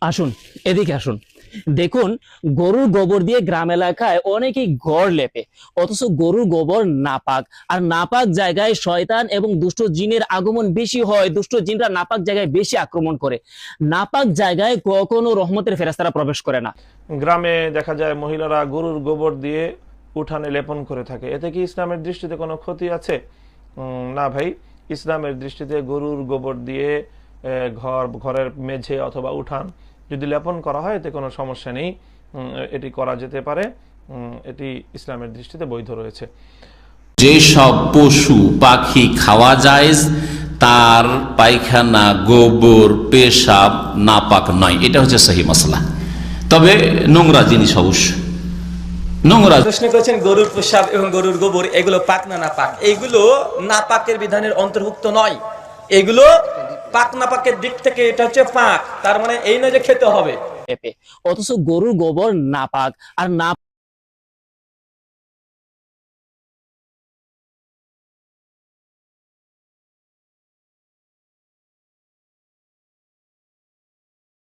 আসুন, এদিকে আসুন। দেখুন, গরুর গোবর দিয়ে গ্রাম এলাকায় অনেকেই ঘর লেপে, অথচ গরুর গোবর নাপাক। আর নাপাক জায়গায় শয়তান এবং দুষ্ট জিনের আগমন বেশি হয়, দুষ্ট জিনরা নাপাক জায়গায় বেশি আক্রমণ করে। নাপাক জায়গায় কখনো রহমতের ফেরেশতারা প্রবেশ করে না। গ্রামে দেখা যায় মহিলারা গরুর গোবর দিয়ে উঠানে লেপন করে থাকে, এতে কি ইসলামের দৃষ্টিতে কোনো ক্ষতি আছে? না ভাই, ইসলামের দৃষ্টিতে গরুর গোবর দিয়ে ঘরের মেঝে অথবা উঠান যদি লেপন করা হয় এতে কোনো সমস্যা নেই, এটি করা যেতে পারে, এটি ইসলামের দৃষ্টিতে বৈধ রয়েছে। যেসব পশু পাখি খাওয়া যায় তার পায়খানা গোবর পেশাব নাপাক নয়, এটা হচ্ছে সহি মাসলা। তবে নোংরা জিনিস অবশ্য নোংরা। প্রশ্ন করেছেন গরুর পেশাব এবং গরুর গোবর এগুলো পাক না নাপাক। এইগুলো নাপাকের বিধানের অন্তর্ভুক্ত নয়, এগুলো পাক নাপাকের দিক থেকে এটা হচ্ছে পাক, তার মানে এই নয় যে খেতে হবে। অথচ গরুর গোবর নাপাক। আর না